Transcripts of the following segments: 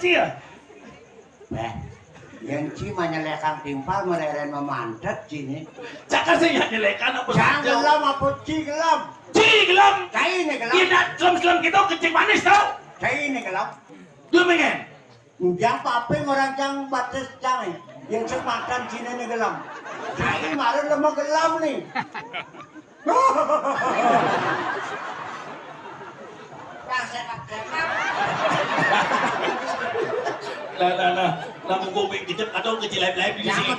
Ci ya? Yang Ci menyelekan timpal mereren memandat Ci nih. Cakar sih yang nyelekan apa Jangan gelam apa Ci gelam. Ci gelam. Cai ini gelam. Iya, gelam kita kecil manis tau. Cai ini gelam. Dua mengen. Yang pape orang yang batas cai. Yang semakan Cina ini gelam. Cai malah lemah gelam nih. Nah, mau gue kejep atau kecil live di sini.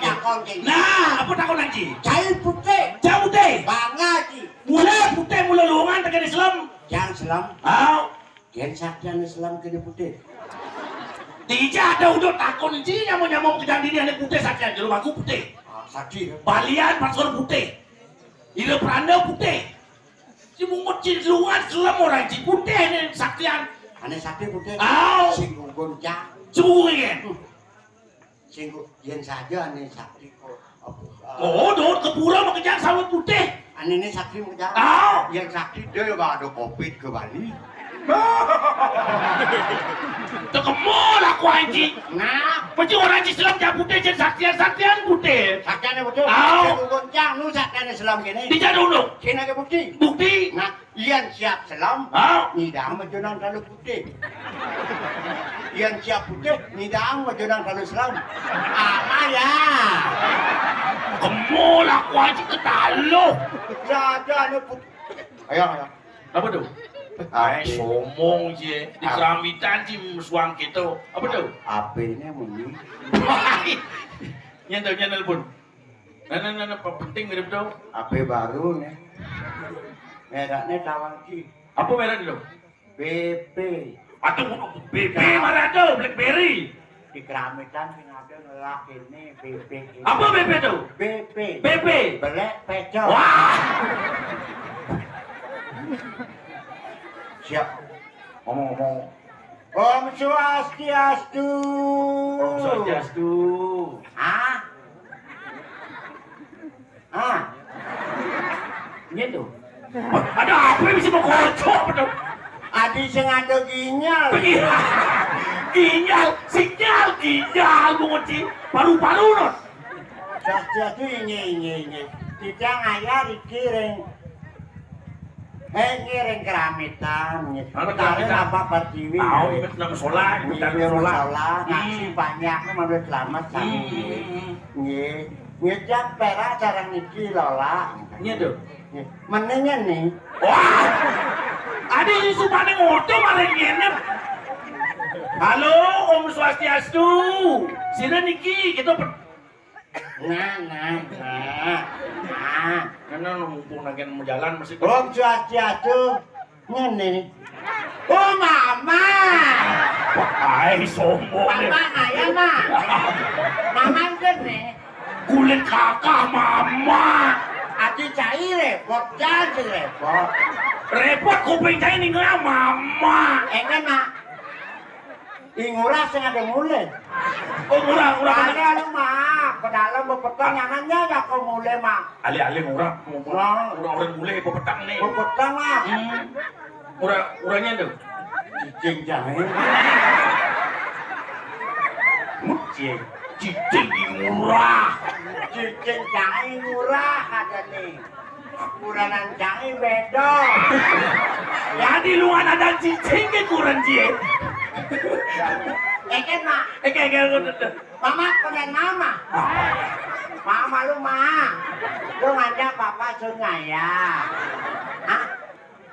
Nah, apa takon lagi? cai putih. Cai putih. Banget Ci. Mula putih, mula luangan tekan Islam. Yang Islam. Yang saktian Islam kini putih. Tidak ada udah takon Ci nyamuk kejang dini ane putih saktian di rumahku putih. Sakti. Balian pasor putih. Ida peranda putih. Si mungut Ci luangan Islam orang Ci putih ini saktian. Ane sakti putih. Singgung goncang. Sungguh Singgung yen saja ane sakti kok. Oh, dong kepura mau kejang sawit putih. Ane ini sakti mau kejang. Yang sakti dia gak ada covid ke Bali. Tekemol aku anjing. Nah, macam orang Islam jangan putih jadi saktian putih. saktiannya putih. Singgung goncang nu saktiannya Islam gini. Dijadu dong. Sini ke putih. Bukti. Nah, iyan siap selam. Nidang majunan kalau putih. Iyan siap putih. Nidang majunan kalau selam. Ama ya. Kemol aku anjing ketalo. Jaga anu putih. Ayo. Apa tuh? Somong je di keramitan di suang kita. Apa tuh? AP-nya muni. Nyandel pun. Nah, penting mirip tuh. AP baru nih. Mereknya tawang Ci. Apa merek itu? BP. Atau BP mana tuh? Blackberry. Di keramitan sing ada ngelak ini BP. Apa BP tuh? BP. BP. Belek pecel. Wah. Siap. Ngomong-ngomong. Om Swastiastu. Om Swastiastu. Ini tuh. Ada apa yang bisa mau kocok betul? Adi sing ada ginyal. Ginyal bunguci. Paru-paru non. Swastiastu ini. Tidak ngayar ikiring. Ngiring keramitan, tarik apa pertiwi. Ikut nama sholat, ngasih banyak, menurut selamat kami. Ngejak perak cara niki lola. Ini tuh. Menengnya nih. Wah, ada yang supaya ngoto malah ngenem. Halo, Om Swastiastu. Sini niki, kita karena mumpung lagi mau jalan masih Om Swastiastu ngene. Oh mama. Ai sombong. Mama ayah mah. Mama gede. Kulit kakak mama. Ati cai repot jadi repot. Repot kuping cai nih nggak mama. Enggak mak. Ingurah sing ada mulai. Oh murah. Ada lu mak. Ke dalam bepetang nyananya ya kau mulai mak. Ali murah mulai bepetang nih. Bepetang mak. Murahnya tuh. Cicing jahe. Cicing murah. Cicing jahe murah ada nih. Kuranan jahe beda. Ya di luar ada cicing ke kurang cie. Eken mak. Mama pengen mama. Mama lu mak. Lu ngajak papa sungai ya.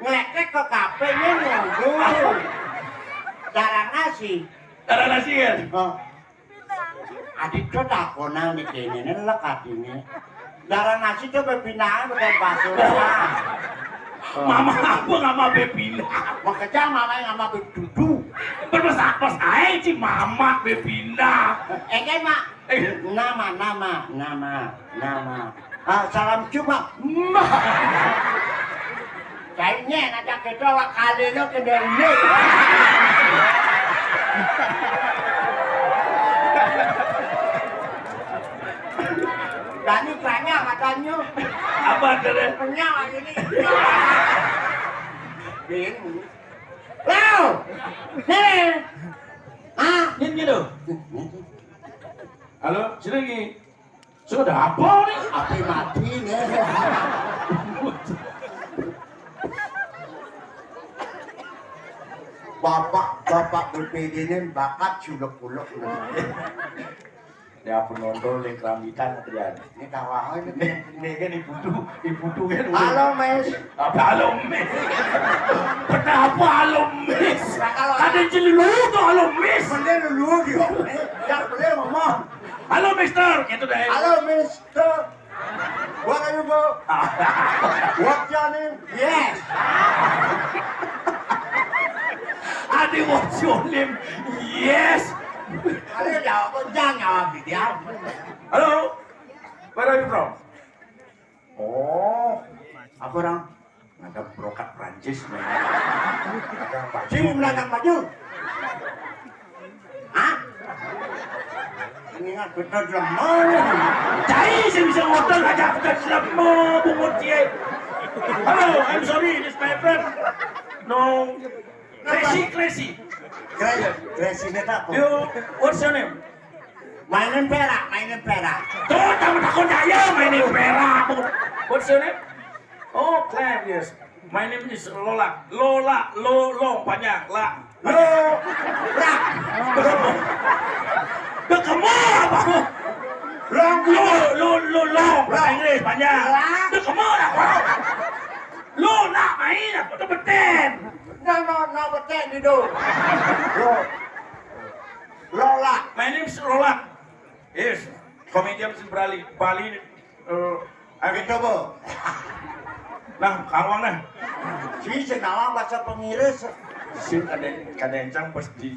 Ngelekek ke kafe-nya nunggu. Darah nasi. Kan? Adik tuh tak konang di sini lekat ini. Darah nasi tuh berpindahan bukan basura. Mama apa ngama bepina? Makanya mama yang ngama bedudu. Berpesak-pesak aja sih mama bepina. Kan mak. Nama. Salam cuma. Kayaknya ngajak kita awak kali lo ke dene. Dani banyak katanya. Apa deh? Banyak lagi nih. Bin. Leo. Nih. gitu. Halo, sini lagi. Sudah apa nih? Api mati nih. Bapak BPD ini bakat suluk-uluk. Ya penonton yang kerambitan kerjaan. Ini kawan Ini kan ibu kan. Halo Mes. Apa halo mes? Kenapa halo mes? Ada jelu tuh halo mes. Boleh dulu gitu. Jangan boleh ngomong. Halo mister, gitu deh. Halo Mister. What are you go? What's your name? Yes. Adi what's your name? Yes. Ada jawab, jangan jawab dia. Halo. Where are you from? Oh, apa orang? Ada brokat Prancis nih. Si menanam baju. Hah? Ingat betul lemah. Cai saya bisa ngotong aja bukan selama bungut dia. Halo, I'm sorry, this my friend. No, crazy. Crazy neta. You, what's your name? Mainin perak. Tuh, tahu takut saya mainin perak. What's your name? Oh, Clem, yes. My name is Lola. Lolong panjang, la. Rak. Kamu apa? Long, bahasa Inggris panjang. Kamu apa? Lola main apa tuh beten? No, betul itu. Lola. My name is Lola. Yes, comedian in Bali. Aku coba. Nah, kawang nah. Si senawang bahasa pengiris. Si kadencang pas di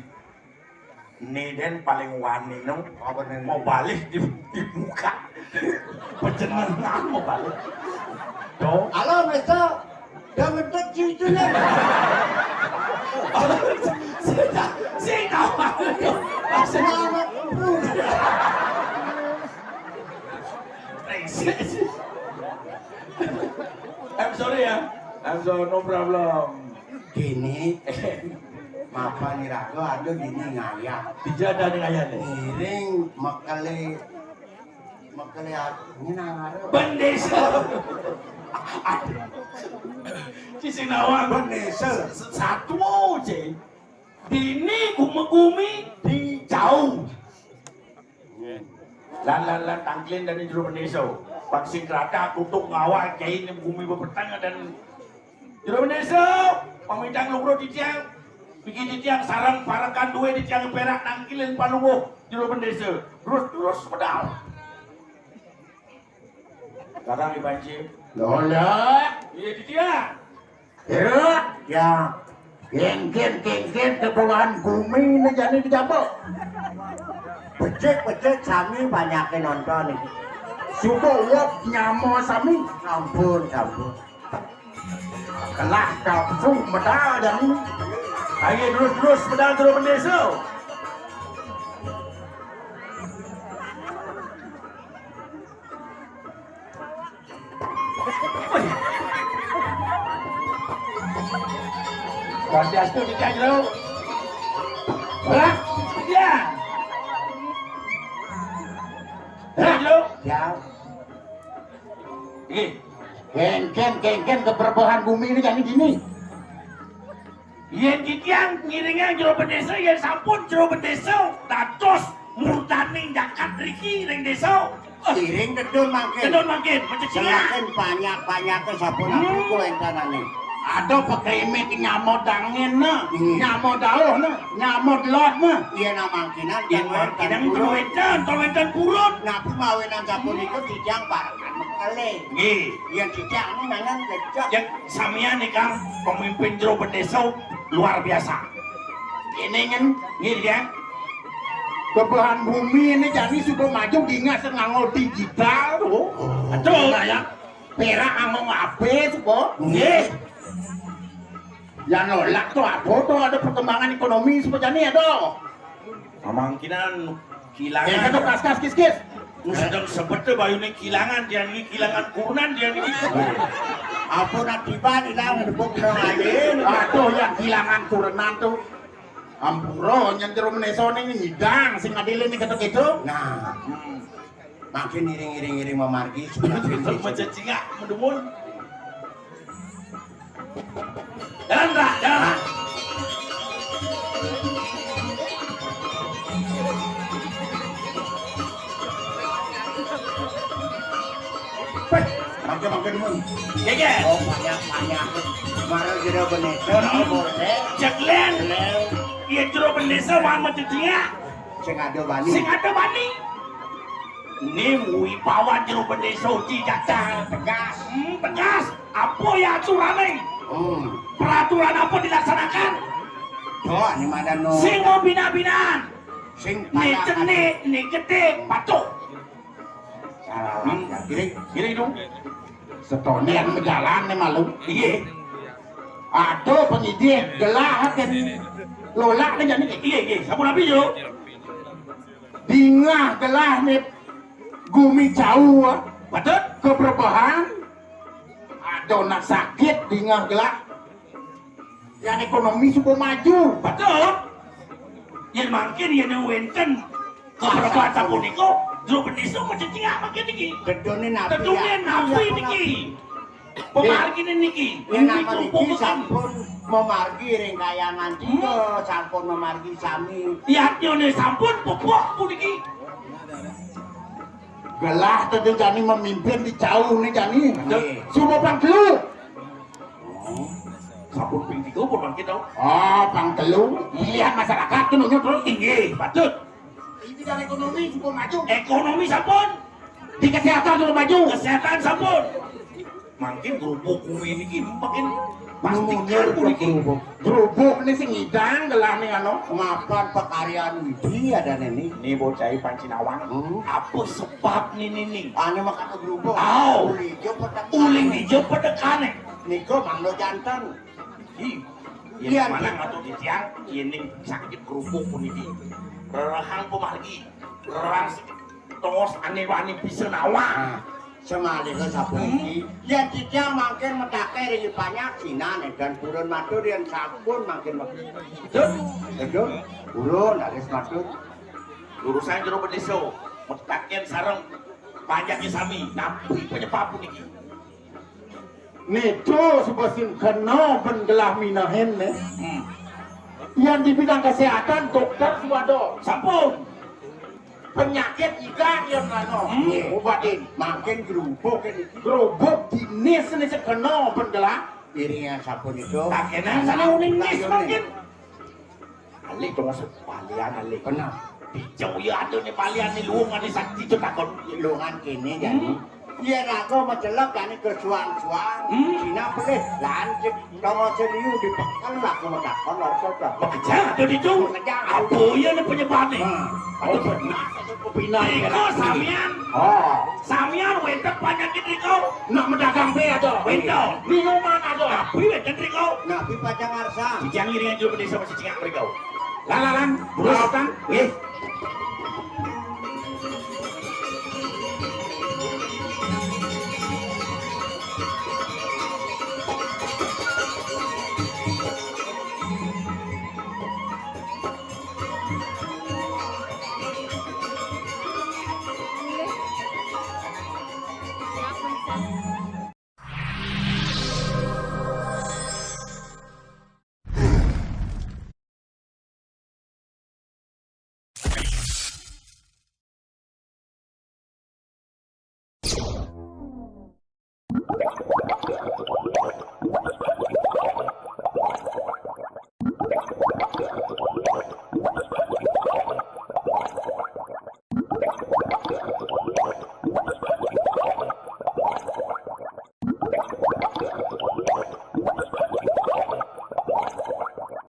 Niden paling wani nong. Mau balik di muka. Penjenengan mau balik. Tuh. Halo, Mister. Dia bentuk cucu nih. Si kawang. Selamat. I'm sorry ya. I'm sorry, no problem. Gini, mapa nih rago ada gini ngaya. Dijada nih ayah nih. Miring makale ini nangare. Bendesa. Cisinawang. Bendesa. Satu aja. Dini gumi di jauh. Lan tangklin dari juru Bendesa. Vaksin kerata tutup ngawal kain bumi berpertanga dan juru Bendesa. Pemidang lugro di tiang. Bikin di tiang sarang parakan dua di tiang perak nangkilin palungo juru Bendesa. Terus pedal. Sekarang dibanci. Lola. Iya di tiang. Ya. Kengken kepulauan bumi ini jadi dijabok. Becek sami banyak nonton ini. Suka uap nyamo sami. Ampun. Kelak kampung medal dan ini. Ayo terus pedal juru Bendesa. Swastiastu di tiang jero. Berak, ya. Tiang jero. Ya. Ini. Kengken keberbohan bumi ini jadi gini. Yen di tiang ngiringnya jero Bendesa, yen sampun jero Bendesa. Dados murtani jakat riki ring desa. Iring kedun makin. Mencicilan. Banyak ke sapun aku entanane. Ada pakai imit nyamot dangin na, Hmm. nyamot dauh na, nyamot lot na. Iya namangkinan Yang markinan tolwetan purun. Nabi mawinan sapun itu dijang barengan mekele. Nggih. Yang dijang ini nangan gejak. Yang samian nih Kang, pemimpin jero Bendesa luar biasa. Ini kan Nggih ya. belahan bumi ini jadi sudah maju diingat nganggo digital tuh. Betul. Ya. Perak ngomong apa tuh, Nggih. Ya nolak tuh apa tuh ada perkembangan ekonomi seperti ini ada. Pemangkinan Yang satu kilangan. kaskas kis. Sedang sebetulnya bayunya kilangan dia ini kilangan kurunan dia ini. Apa nak tiba di dalam debuk nang ayin. Aduh yang kehilangan turunan tuh. Ampura yang jero meneso ning ngidang sing adile ning ketok itu. Nah, makin iring-iring memargi sudah Menjanjinya mendumun. Jalan tak, jalan. Makin mun. Gege. Oh banyak. Mara jero beneso boleh. Jaglen. Iya jero bendesa wan menjanjinya. Sing ada bani. Sing ada bani. Ini wibawa jero bendesa uji jajan tegas. Tegas. Apa ya aturannya? Peraturan apa dilaksanakan? Oh, ini mana no. Sing mau bina-binaan. Sing Nih cenik, nih gede, patuh. Salah. Kiri dong. Setone yang berjalan nih malu. Iya. Aduh penyidik gelah dan lolak nih jadi. Iya. Sabu nabi yo. Dingah gelah nih gumi jauh Betul. keberbahan. Aduh nak sakit dingah gelah. Yang ekonomi sudah maju. Betul. Yang makin yang wenten keberatan sabu niko. Jero bendesa menjanjinya makin tinggi. Kedone nabi. Tentunya nabi niki. Pemargin niki. Ya nama niki sampun memargi ringkayangan tiga, sampun memargi sami. Yatnya sampun pupuk puniki. Gelah tadi jani memimpin di jauh nih jani. Iya. Suruh pang telu. Sampun ping tiga pun makin tau. Oh pang telu. Pilihan masyarakat itu nunjuk terus. Tinggi, patut. Di bidang ekonomi sudah maju. Ekonomi sampun. Di kesehatan sudah maju. Kesehatan sampun. Makin kerupuk kumi ini makin pastikan puniki. Gerubuk ini sing ngidang gelah nih ano. Mapan pekaryaan widi ada neni. Ini bocah Pancinawang. Apa sebab nih? Ane makan gerubuk. Aw. Uli hijau petak. Uling hijau pedekane. Niko manglo jantan. Iya, mana ngatu di tiang, ini sakit kerupuk puniki. Rahang pemargi, rang tos aneh-aneh bisa nawa. Semali ke sapu iki. Ya cicang makin metake ri banyak sinan dan turun matur yang sampun makin betul. Turun dari matur. Urusan jero bedeso, metaken sareng pajaknya sami, napi penyebab puniki. Nito sebasin kena bengelah minahen nih. Yang di bidang kesehatan dokter suado. Sampun. Penyakit ikan yang ano. Obatin. Makin gerubuk ini. Gerubuk dinis nih sekena bengelah. Piringnya sampun itu. Tak kena sana uning nis makin. Ali to masuk palian ali. Kena. Dijauh ya ada nih palian nih luung ane sakti itu takon. Lungan kene jadi. Iya aku mencelak kan ke suang-suang. Cina boleh lanjut. Kalau seliu dipekal lah aku menakon lorot. Bekerja tuh itu. Apa ya nih penyebabnya? Oh benar. Pembina Iko samian. Oh. Samian wentek penyakit Riko. Nak mendagang be ada. Wentek. Minuman ada. Tapi wentek Riko. Nabi pacang arsa. Cicang iringan juga pedesa masih cicang Riko. Lalan. Beratan. Wih.